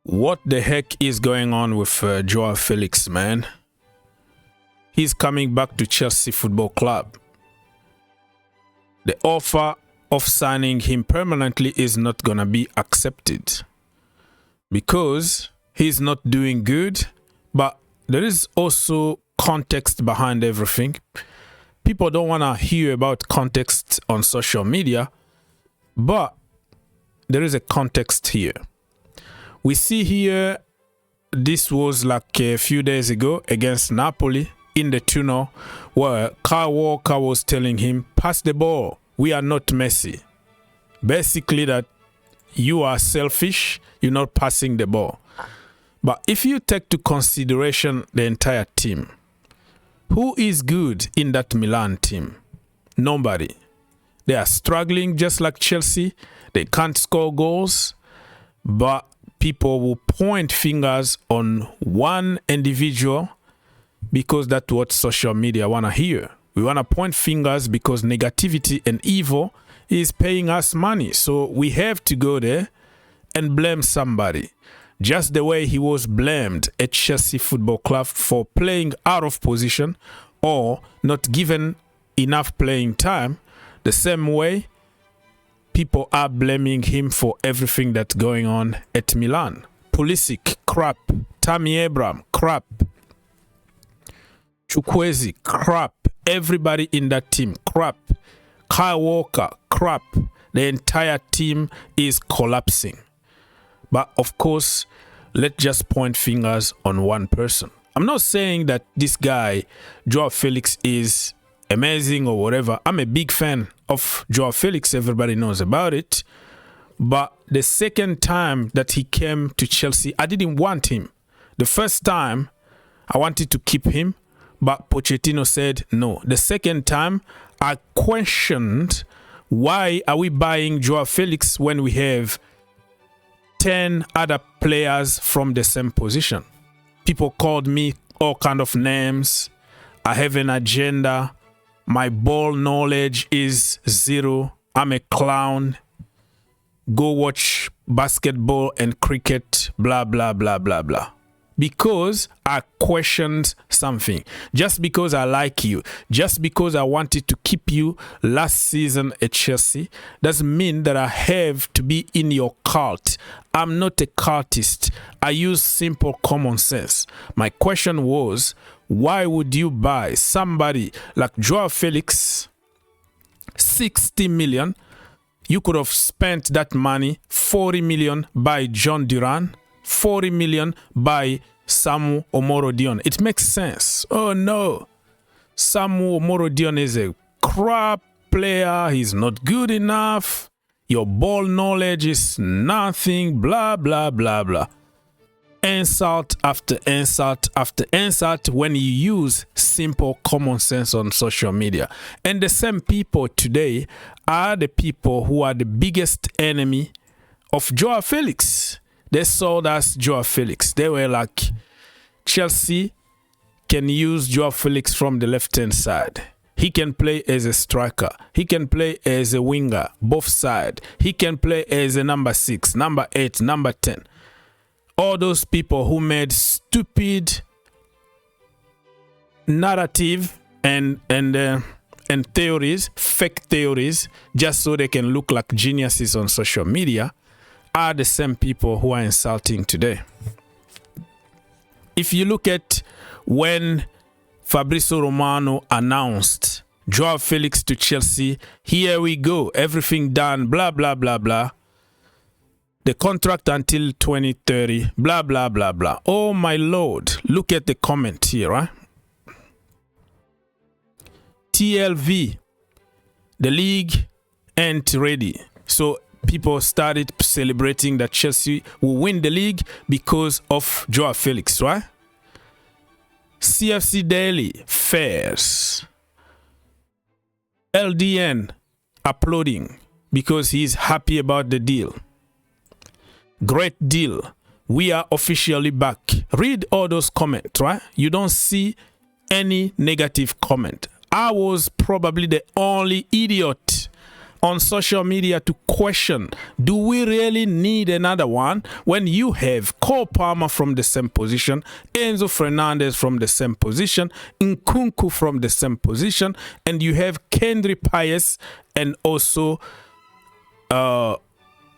What the heck is going on with Joao Felix, man? He's coming back to Chelsea Football Club. The offer of signing him permanently is not gonna be accepted because he's not doing good, but there is also context behind everything. People don't want to hear about context on social media, but there is a context here. We see here, this was like a few days ago against Napoli in the tunnel where Kyle Walker was telling him, pass the ball, we are not Messi. Basically that you are selfish, you're not passing the ball. But if you take to consideration the entire team, who is good in that Milan team? Nobody. They are struggling just like Chelsea. They can't score goals, but people will point fingers on one individual because that's what social media want to hear. We want to point fingers because negativity and evil is paying us money. So we have to go there and blame somebody. Just the way he was blamed at Chelsea Football Club for playing out of position or not given enough playing time, the same way people are blaming him for everything that's going on at Milan. Pulisic, crap. Tammy Abraham, crap. Chukwueze, crap. Everybody in that team, crap. Kyle Walker, crap. The entire team is collapsing. But of course, let's just point fingers on one person. I'm not saying that this guy, Joao Felix, is amazing or whatever. I'm a big fan of Joao Felix. Everybody knows about it. But the second time that he came to Chelsea, I didn't want him. The first time, I wanted to keep him, but Pochettino said no. The second time, I questioned, why are we buying Joao Felix when we have 10 other players from the same position? People called me all kind of names. I have an agenda. My ball knowledge is zero. I'm a clown. Go watch basketball and cricket, blah, blah, blah, blah, blah. Because I questioned something. Just because I like you, just because I wanted to keep you last season at Chelsea, doesn't mean that I have to be in your cult. I'm not a cultist. I use simple common sense. My question was, why would you buy somebody like Joao Felix 60 million? You could have spent that money, 40 million by Jhon Durán, 40 million by Samu Omorodion. It makes sense. Oh no, Samu Omorodion is a crap player. He's not good enough. Your ball knowledge is nothing, blah, blah, blah, blah. Insult after insult after insult when you use simple common sense on social media. And the same people today are the people who are the biggest enemy of Joao Felix. They sold us Joao Felix. They were like, Chelsea can use Joao Felix from the left-hand side. He can play as a striker. He can play as a winger, both sides. He can play as a number 6, number 8, number 10. All those people who made stupid narrative and theories, fake theories, just so they can look like geniuses on social media, are the same people who are insulting today. If you look at when Fabrizio Romano announced Joao Felix to Chelsea, here we go, everything done, blah, blah, blah, blah. The contract until 2030, blah, blah, blah, blah. Oh, my Lord. Look at the comment here, right? TLV, the league ain't ready. So people started celebrating that Chelsea will win the league because of Joao Felix, right? CFC Daily, fairs. LDN, applauding because he's happy about the deal. Great deal. We are officially back. Read all those comments, right? You don't see any negative comment. I was probably the only idiot on social media to question, do we really need another one when you have Cole Palmer from the same position, Enzo Fernandez from the same position, Nkunku from the same position, and you have Kendry Pius and also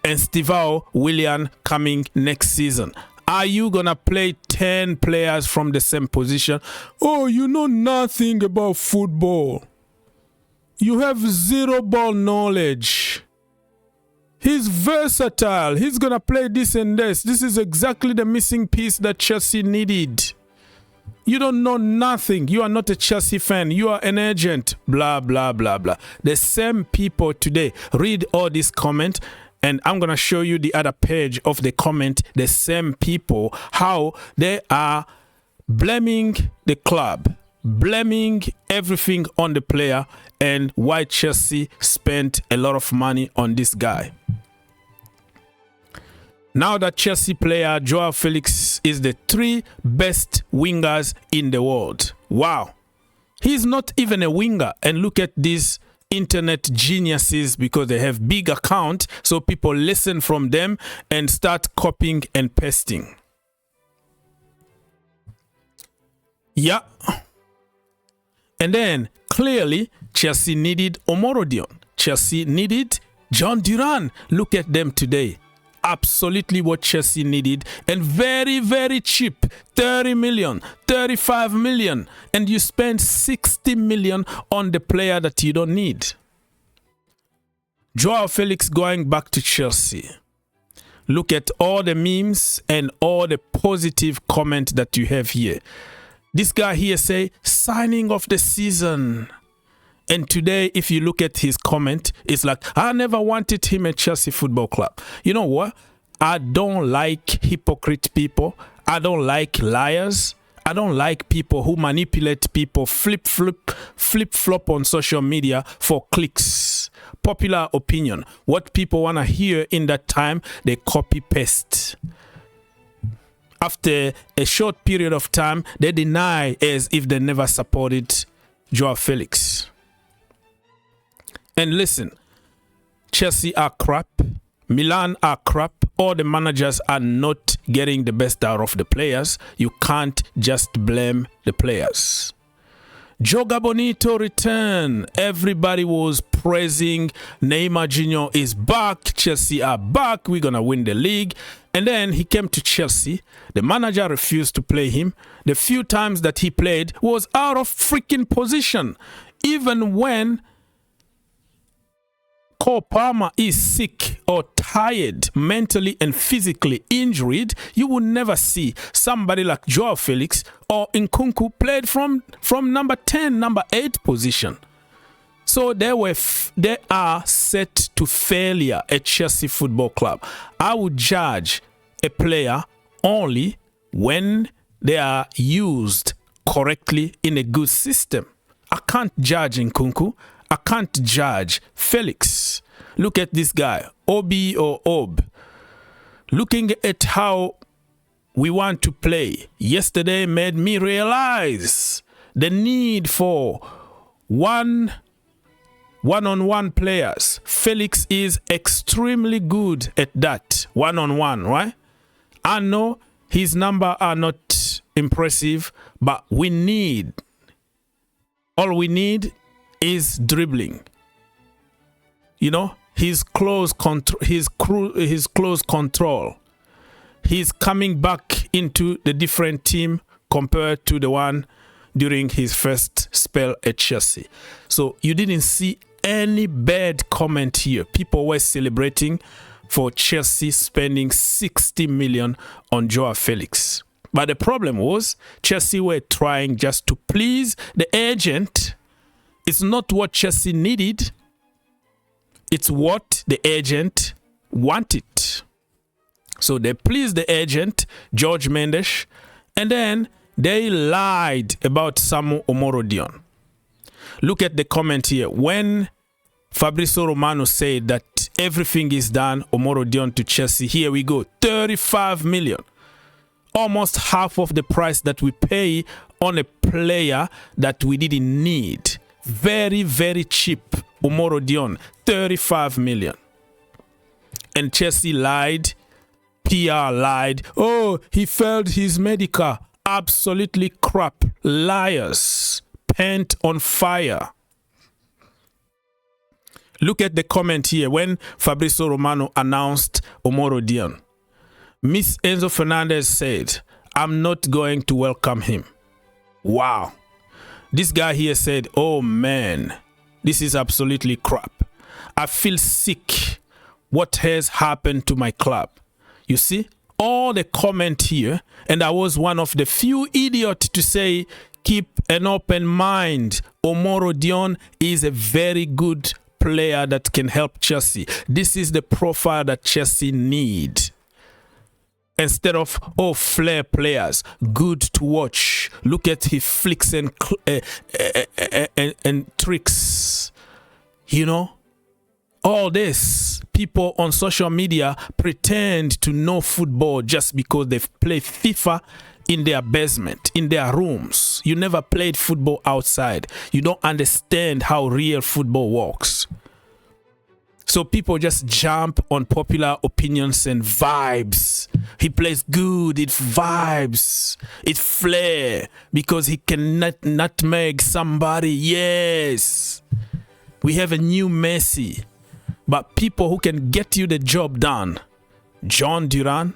Estevao Willian coming next season? Are you gonna play 10 players from the same position? Oh, you know nothing about football. You have zero ball knowledge. He's versatile. He's gonna play this and this. This is exactly the missing piece that Chelsea needed. You don't know nothing. You are not a Chelsea fan. You are an agent. Blah, blah, blah, blah. The same people today read all these comments. And I'm going to show you the other page of the comment, the same people, how they are blaming the club, blaming everything on the player, and why Chelsea spent a lot of money on this guy. Now that Chelsea player Joao Felix is the 3 best wingers in the world. Wow. He's not even a winger. And look at this. Internet geniuses, because they have big account, so people listen from them and start copying and pasting. Yeah. And then clearly Chelsea needed Omorodion. Chelsea needed Jhon Durán. Look at them today. Absolutely what Chelsea needed, and very, very cheap. 30 million, 35 million, and you spend 60 million on the player that you don't need. Joao Felix going back to Chelsea. Look at all the memes and all the positive comment that you have here. This guy here say, signing of the season. And today, if you look at his comment, it's like, I never wanted him at Chelsea Football Club. You know what? I don't like hypocrite people. I don't like liars. I don't like people who manipulate people, flip-flop on social media for clicks. Popular opinion. What people want to hear in that time, they copy-paste. After a short period of time, they deny as if they never supported Joao Felix. And listen, Chelsea are crap, Milan are crap, all the managers are not getting the best out of the players. You can't just blame the players. Joga Bonito return. Everybody was praising Neymar Jr. is back. Chelsea are back. We're going to win the league. And then he came to Chelsea. The manager refused to play him. The few times that he played was out of freaking position. Even when Cole Palmer is sick or tired, mentally and physically injured, you will never see somebody like Joao Felix or Nkunku played from number 10, number 8 position. So they are set to failure at Chelsea Football Club. I would judge a player only when they are used correctly in a good system. I can't judge Nkunku. I can't judge Felix. Look at this guy, Obi or Ob. Looking at how we want to play yesterday made me realize the need for one-on-one players. Felix is extremely good at that, one-on-one, right? I know his numbers are not impressive, but all we need is dribbling. You know, his close control. He's coming back into the different team compared to the one during his first spell at Chelsea. So you didn't see any bad comment here. People were celebrating for Chelsea spending 60 million on Joao Felix. But the problem was Chelsea were trying just to please the agent. It's not what Chelsea needed. It's what the agent wanted. So they pleased the agent, Jorge Mendes, and then they lied about Samu Omorodion. Look at the comment here. When Fabrizio Romano said that everything is done, Omorodion to Chelsea, here we go, 35 million. Almost half of the price that we pay on a player that we didn't need. Very, very cheap. Omorodion, 35 million. And Chelsea lied. PR lied. Oh, he failed his medical. Absolutely crap. Liars. Paint on fire. Look at the comment here when Fabrizio Romano announced Omorodion. Miss Enzo Fernandez said, I'm not going to welcome him. Wow. This guy here said, oh man, this is absolutely crap. I feel sick. What has happened to my club? You see, all the comment here, and I was one of the few idiots to say, keep an open mind. Omorodion is a very good player that can help Chelsea. This is the profile that Chelsea need. Instead of, oh, flair players, good to watch. Look at his flicks and tricks. You know, all this. People on social media pretend to know football just because they've played FIFA in their basement, in their rooms. You never played football outside. You don't understand how real football works. So people just jump on popular opinions and vibes. He plays good, it vibes, it flair, because he can nutmeg somebody. Yes, we have a new Messi. But people who can get you the job done, Jhon Durán,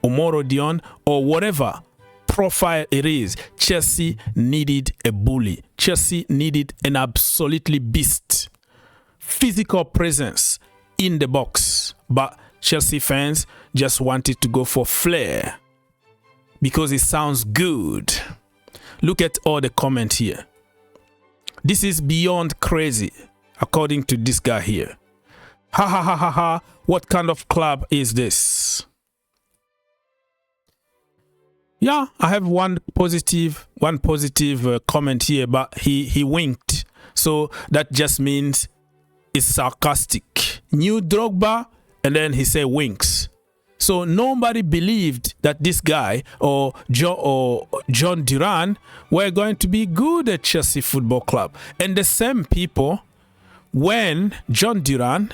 Omorodion, or whatever profile it is, Chelsea needed a bully. Chelsea needed an absolutely beast. Physical presence in the box. But Chelsea fans just wanted to go for flair because it sounds good. Look at all the comment here. This is beyond crazy, according to this guy here. Ha ha ha ha ha. What kind of club is this? Yeah, I have one positive comment here, but he winked. So that just means it's sarcastic. New Drogba, and then he said winks. So nobody believed that this guy or Jhon Durán were going to be good at Chelsea Football Club. And the same people, when Jhon Durán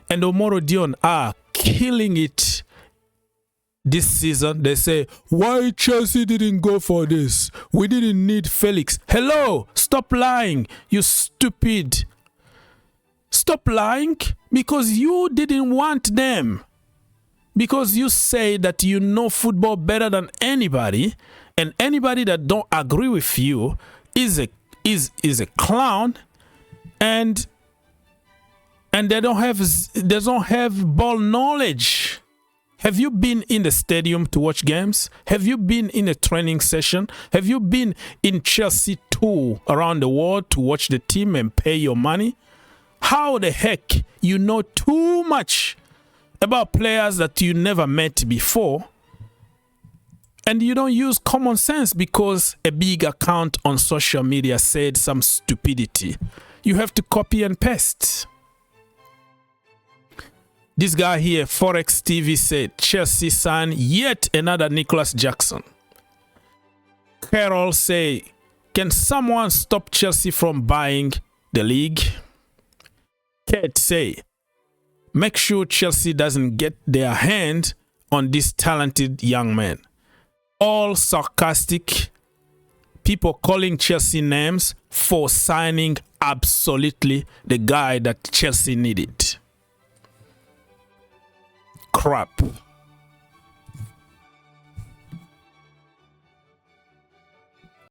and Omorodion are killing it this season, they say, why Chelsea didn't go for this? We didn't need Felix. Hello, stop lying, you stupid. Stop lying because you didn't want them. Because you say that you know football better than anybody, and anybody that don't agree with you is a clown, and they don't have ball knowledge. Have you been in the stadium to watch games? Have you been in a training session? Have you been in Chelsea tour around the world to watch the team and pay your money? How the heck you know too much about players that you never met before, and you don't use common sense because a big account on social media said some stupidity? You have to copy and paste. This guy here, Forex TV, said Chelsea signed yet another Nicholas Jackson. Carol say, can someone stop Chelsea from buying the league? Kate say, make sure Chelsea doesn't get their hand on this talented young man. All sarcastic. People calling Chelsea names for signing absolutely the guy that Chelsea needed. Crap.